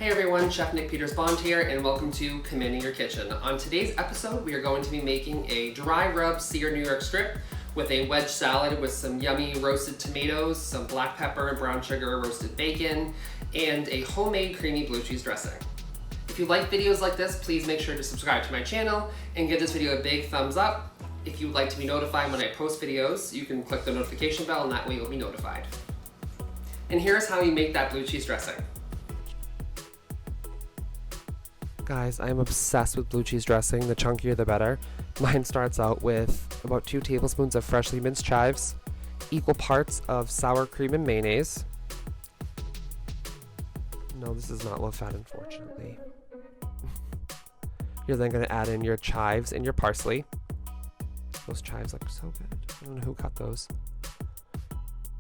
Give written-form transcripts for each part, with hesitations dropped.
Hey everyone, Chef Nick Peters Bond here, and welcome to Commanding Your Kitchen. On today's episode, we are going to be making a dry rub seared New York strip with a wedge salad with some yummy roasted tomatoes, some black pepper and brown sugar roasted bacon, and a homemade creamy blue cheese dressing. If you like videos like this, please make sure to subscribe to my channel and give this video a big thumbs up. If you would like to be notified when I post videos, you can click the notification bell and that way you'll be notified. And here's how you make that blue cheese dressing. Guys, I'm obsessed with blue cheese dressing. The chunkier the better. Mine starts out with about 2 tablespoons of freshly minced chives, equal parts of sour cream and mayonnaise. No, this is not low fat, unfortunately. You're then going to add in your chives and your parsley. Those chives look so good. I don't know who cut those.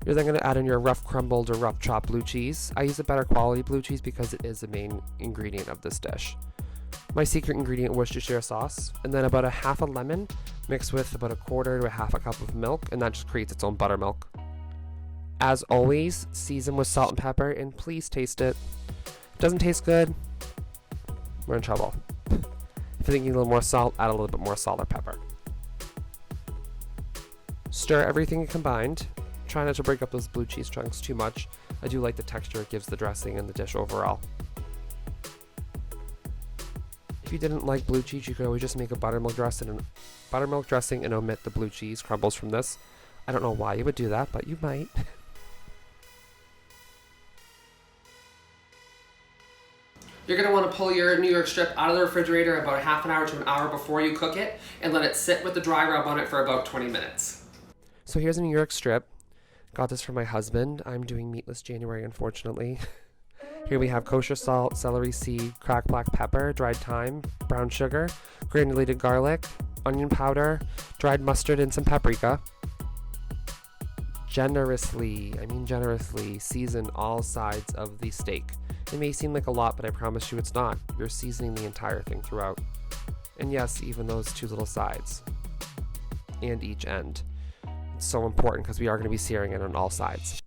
You're then going to add in your rough crumbled or rough chopped blue cheese. I use a better quality blue cheese because it is the main ingredient of this dish. My secret ingredient, Worcestershire sauce, and then about a half a lemon mixed with about a quarter to a half a cup of milk, and that just creates its own buttermilk. As always, season with salt and pepper, and please taste it. If it doesn't taste good, we're in trouble. If you're thinking a little more salt, add a little bit more salt or pepper. Stir everything combined. Try not to break up those blue cheese chunks too much. I do like the texture it gives the dressing and the dish overall. If you didn't like blue cheese, you could always just make a buttermilk dressing and omit the blue cheese crumbles from this. I don't know why you would do that, but you might. You're going to want to pull your New York strip out of the refrigerator about a half an hour to an hour before you cook it and let it sit with the dry rub on it for about 20 minutes. So here's a New York strip. Got this from my husband. I'm doing meatless January, unfortunately. Here we have kosher salt, celery seed, cracked black pepper, dried thyme, brown sugar, granulated garlic, onion powder, dried mustard, and some paprika. Generously season all sides of the steak. It may seem like a lot, but I promise you it's not. You're seasoning the entire thing throughout. And yes, even those 2 little sides. And each end. It's so important because we are going to be searing it on all sides.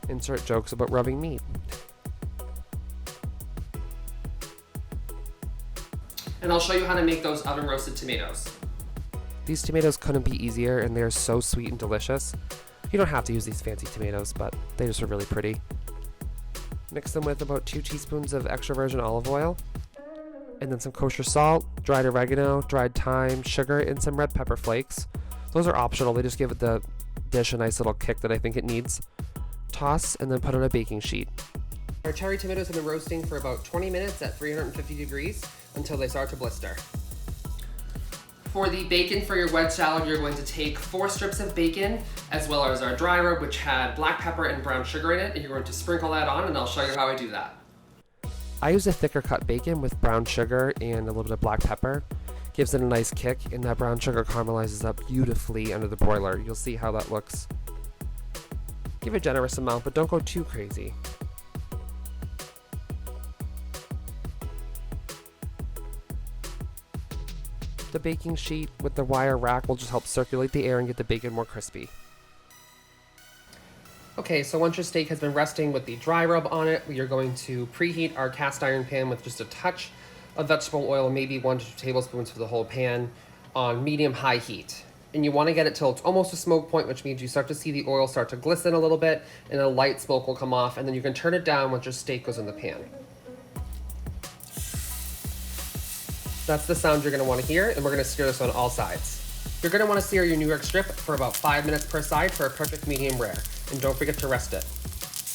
Insert jokes about rubbing meat. And I'll show you how to make those oven roasted tomatoes. These tomatoes couldn't be easier, and they're so sweet and delicious. You don't have to use these fancy tomatoes, but they just are really pretty. Mix them with about 2 teaspoons of extra virgin olive oil, and then some kosher salt, dried oregano, dried thyme, sugar, and some red pepper flakes. Those are optional. They just give the dish a nice little kick that I think it needs. Toss and then put on a baking sheet. Our cherry tomatoes have been roasting for about 20 minutes at 350 degrees until they start to blister. For the bacon for your wedge salad, you're going to take 4 strips of bacon as well as our dry rub, which had black pepper and brown sugar in it, and you're going to sprinkle that on, and I'll show you how I do that. I use a thicker cut bacon with brown sugar and a little bit of black pepper. Gives it a nice kick, and that brown sugar caramelizes up beautifully under the broiler. You'll see how that looks. Give a generous amount, but don't go too crazy. The baking sheet with the wire rack will just help circulate the air and get the bacon more crispy. Okay, so once your steak has been resting with the dry rub on it, we are going to preheat our cast iron pan with just a touch of vegetable oil, maybe 1 to 2 tablespoons for the whole pan, on medium-high heat. And you want to get it till it's almost a smoke point, which means you start to see the oil start to glisten a little bit, and a light smoke will come off, and then you can turn it down once your steak goes in the pan. That's the sound you're going to want to hear, and we're going to sear this on all sides. You're going to want to sear your New York strip for about 5 minutes per side for a perfect medium rare, and don't forget to rest it.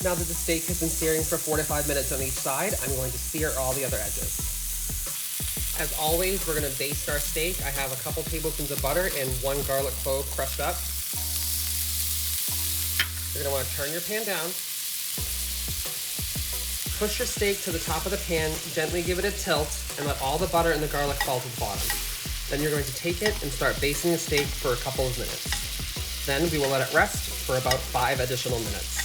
Now that the steak has been searing for 4 to 5 minutes on each side, I'm going to sear all the other edges. As always, we're going to baste our steak. I have a couple tablespoons of butter and 1 garlic clove crushed up. You're going to want to turn your pan down. Push your steak to the top of the pan, gently give it a tilt, and let all the butter and the garlic fall to the bottom. Then you're going to take it and start basting the steak for a couple of minutes. Then we will let it rest for about 5 additional minutes.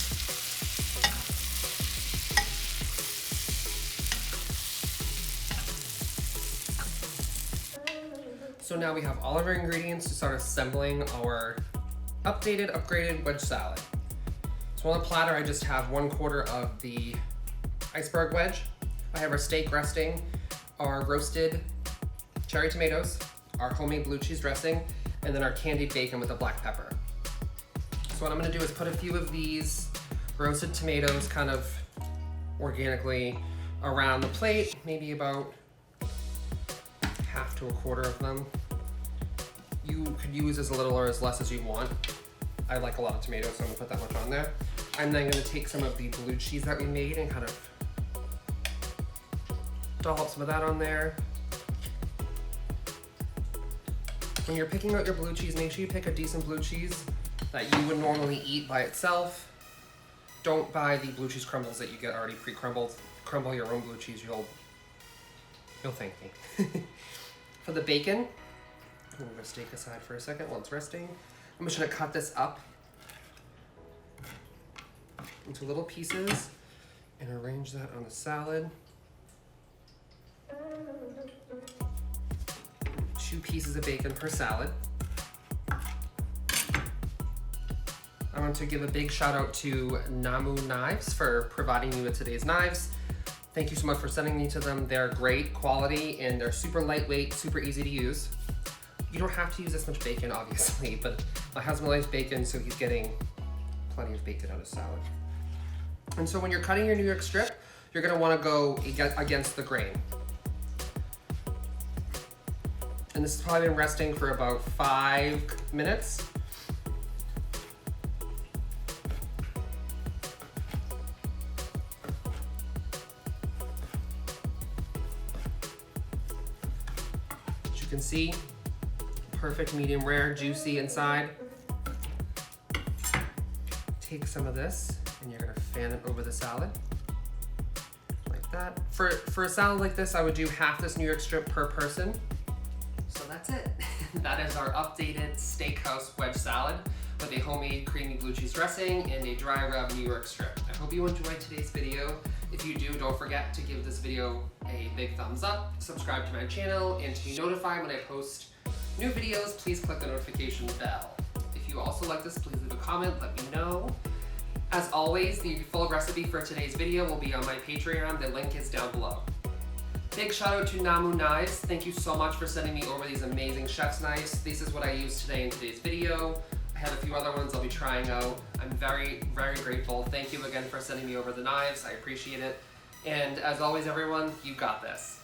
So now we have all of our ingredients to start assembling our updated, upgraded wedge salad. So on the platter, I just have 1/4 of the iceberg wedge. I have our steak resting, our roasted cherry tomatoes, our homemade blue cheese dressing, and then our candied bacon with a black pepper. So what I'm gonna do is put a few of these roasted tomatoes kind of organically around the plate, maybe about 1/2 to 1/4 of them. You could use as little or as less as you want. I like a lot of tomatoes, so I'm gonna put that much on there. I'm then gonna take some of the blue cheese that we made and kind of dollop some of that on there. When you're picking out your blue cheese, make sure you pick a decent blue cheese that you would normally eat by itself. Don't buy the blue cheese crumbles that you get already pre-crumbled. Crumble your own blue cheese, you'll thank me. For the bacon, I'm gonna steak aside for a second while it's resting. I'm just gonna cut this up into little pieces and arrange that on the salad. 2 pieces of bacon per salad. I want to give a big shout out to Sami-Knives for providing me with today's knives. Thank you so much for sending me to them. They're great quality and they're super lightweight, super easy to use. You don't have to use this much bacon, obviously, but my husband likes bacon, so he's getting plenty of bacon on his salad. And so when you're cutting your New York strip, you're gonna wanna go against the grain. And this has probably been resting for about 5 minutes. As you can see, perfect medium rare, juicy inside. Take some of this and you're gonna fan it over the salad. Like that. For a salad like this, I would do half this New York strip per person. So that's it. That is our updated steakhouse wedge salad with a homemade creamy blue cheese dressing and a dry rub New York strip. I hope you enjoyed today's video. If you do, don't forget to give this video a big thumbs up, subscribe to my channel, and to be notified when I post new videos, please click the notification bell. If you also like this, please leave a comment, let me know. As always, the full recipe for today's video will be on my Patreon. The link is down below. Big shout out to Sami-Knives. Thank you so much for sending me over these amazing chef's knives. This is what I used today in today's video. I have a few other ones I'll be trying out. I'm very, very grateful. Thank you again for sending me over the knives. I appreciate it. And as always, everyone, you got this.